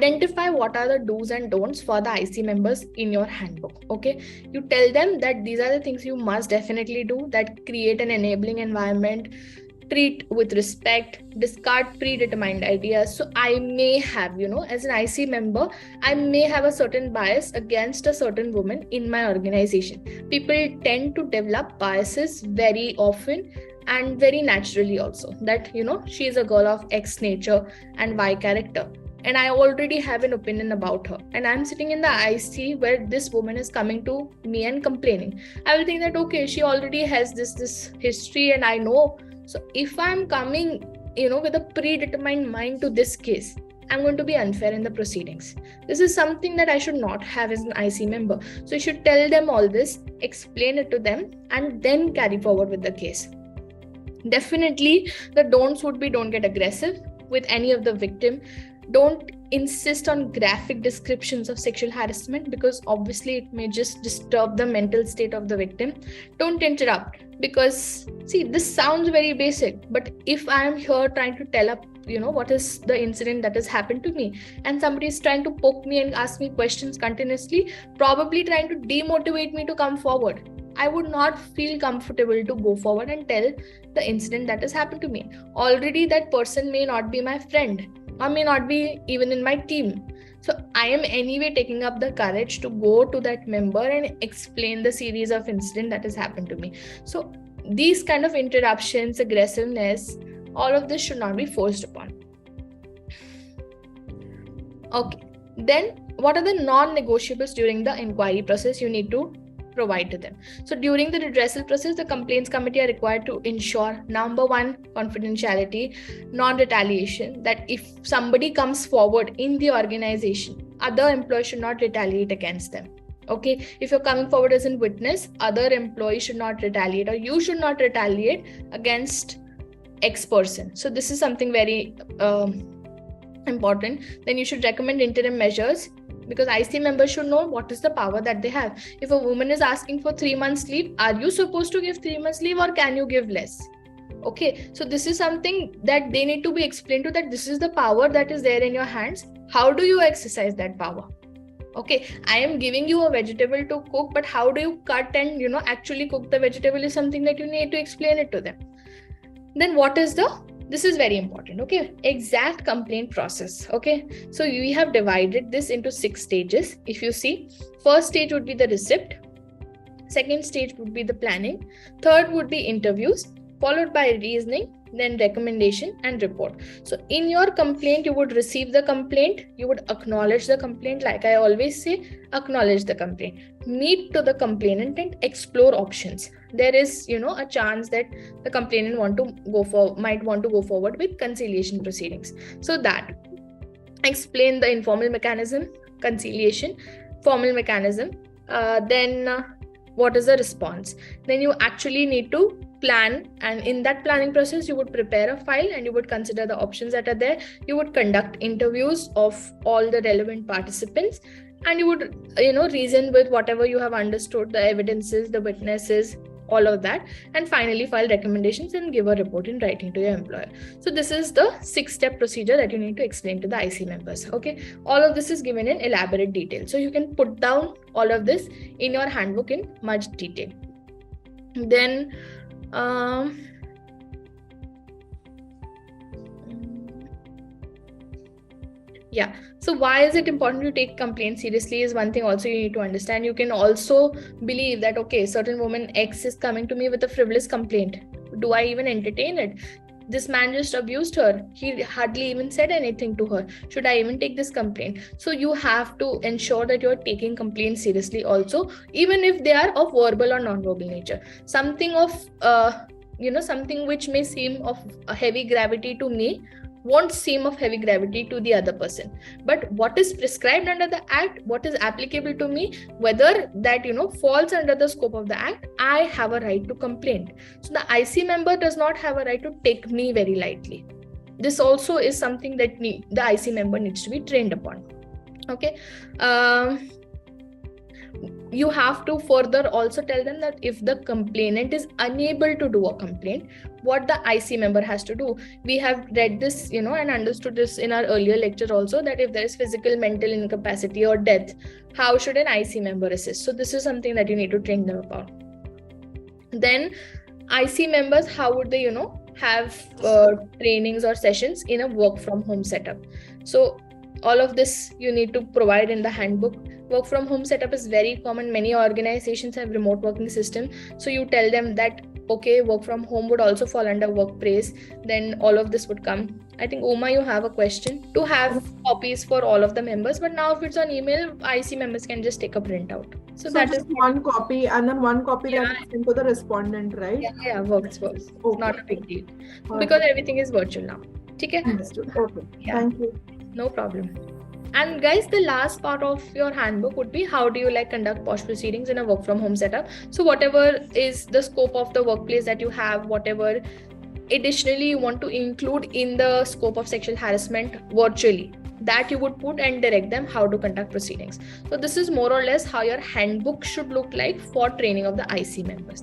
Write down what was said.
identify what are the do's and don'ts for the IC members in your handbook. Okay, you tell them that these are the things you must definitely do, that create an enabling environment, treat with respect, discard predetermined ideas. So I may have, as an IC member, I may have a certain bias against a certain woman in my organization. People tend to develop biases very often and very naturally also, that she is a girl of X nature and Y character, and I already have an opinion about her, and I'm sitting in the IC where this woman is coming to me and complaining. I will think that, okay, she already has this history and I know. So if I'm coming with a predetermined mind to this case, I'm going to be unfair in the proceedings. This is something that I should not have as an IC member. So you should tell them all this, explain it to them, and then carry forward with the case. Definitely the don'ts would be, don't get aggressive with any of the victim. Don't insist on graphic descriptions of sexual harassment, because obviously it may just disturb the mental state of the victim. Don't interrupt, because see, this sounds very basic, but if I am here trying to tell up what is the incident that has happened to me, and somebody is trying to poke me and ask me questions continuously, probably trying to demotivate me to come forward, I would not feel comfortable to go forward and tell the incident that has happened to me. Already that person may not be my friend, or may not be even in my team. So I am anyway taking up the courage to go to that member and explain the series of incident that has happened to me. So these kind of interruptions, aggressiveness, all of this should not be forced upon. Okay, then what are the non-negotiables during the inquiry process you need to provide to them? So during the redressal process, the complaints committee are required to ensure, number one, confidentiality, non-retaliation, that if somebody comes forward in the organization, other employees should not retaliate against them. Okay, if you're coming forward as a witness, other employees should not retaliate, or you should not retaliate against X person. So this is something very important. Then you should recommend interim measures, because IC members should know what is the power that they have. If a woman is asking for 3 months leave, are you supposed to give 3 months leave, or can you give less? Okay, so this is something that they need to be explained to, that this is the power that is there in your hands. How do you exercise that power? Okay, I am giving you a vegetable to cook, but how do you cut and actually cook the vegetable is something that you need to explain it to them. Then this is very important, okay, exact complaint process. Okay, so we have divided this into 6 stages. If you see, first stage would be the receipt, second stage would be the planning, third would be interviews, followed by reasoning, then recommendation and report. So in your complaint, you would receive the complaint, you would acknowledge the complaint. Like I always say, acknowledge the complaint, meet to the complainant and explore options. There is a chance that the complainant might want to go forward with conciliation proceedings. So that explain the informal mechanism, conciliation, formal mechanism, then what is the response. Then you actually need to plan, and in that planning process you would prepare a file and you would consider the options that are there. You would conduct interviews of all the relevant participants, and you would reason with whatever you have understood, the evidences, the witnesses, all of that, and finally file recommendations and give a report in writing to your employer. So this is the 6-step procedure that you need to explain to the IC members. Okay, all of this is given in elaborate detail, so you can put down all of this in your handbook in much detail. Then yeah, so why is it important to take complaints seriously is one thing also you need to understand. You can also believe that, okay, certain woman X is coming to me with a frivolous complaint. Do I even entertain it? This man just abused her. He hardly even said anything to her. Should I even take this complaint? So you have to ensure that you're taking complaints seriously also, even if they are of verbal or non-verbal nature. Something of, something which may seem of a heavy gravity to me won't seem of heavy gravity to the other person. But what is prescribed under the act, what is applicable to me, whether that falls under the scope of the act, I have a right to complain. So the IC member does not have a right to take me very lightly. This also is something that the IC member needs to be trained upon. Okay, you have to further also tell them that if the complainant is unable to do a complaint, what the IC member has to do. We have read this, and understood this in our earlier lecture also, that if there is physical, mental incapacity or death, how should an IC member assist? So this is something that you need to train them about. Then IC members, how would they, have trainings or sessions in a work from home setup? So all of this you need to provide in the handbook. Work from home setup is very common. Many organizations have remote working system. So you tell them that, okay, work from home would also fall under workplace. Then all of this would come. I think, Uma, you have a question to have copies for all of the members. But now if it's on email, IC members can just take a printout. So that is one copy, and then one copy that is sent to the respondent, right? Yeah, works. Okay. It's not a big deal. Because everything is virtual now. Okay? Understood. Okay. Yeah. Thank you. No problem. And guys, the last part of your handbook would be how do you conduct POSH proceedings in a work from home setup. So whatever is the scope of the workplace that you have, whatever additionally you want to include in the scope of sexual harassment virtually, that you would put and direct them how to conduct proceedings. So this is more or less how your handbook should look like for training of the IC members.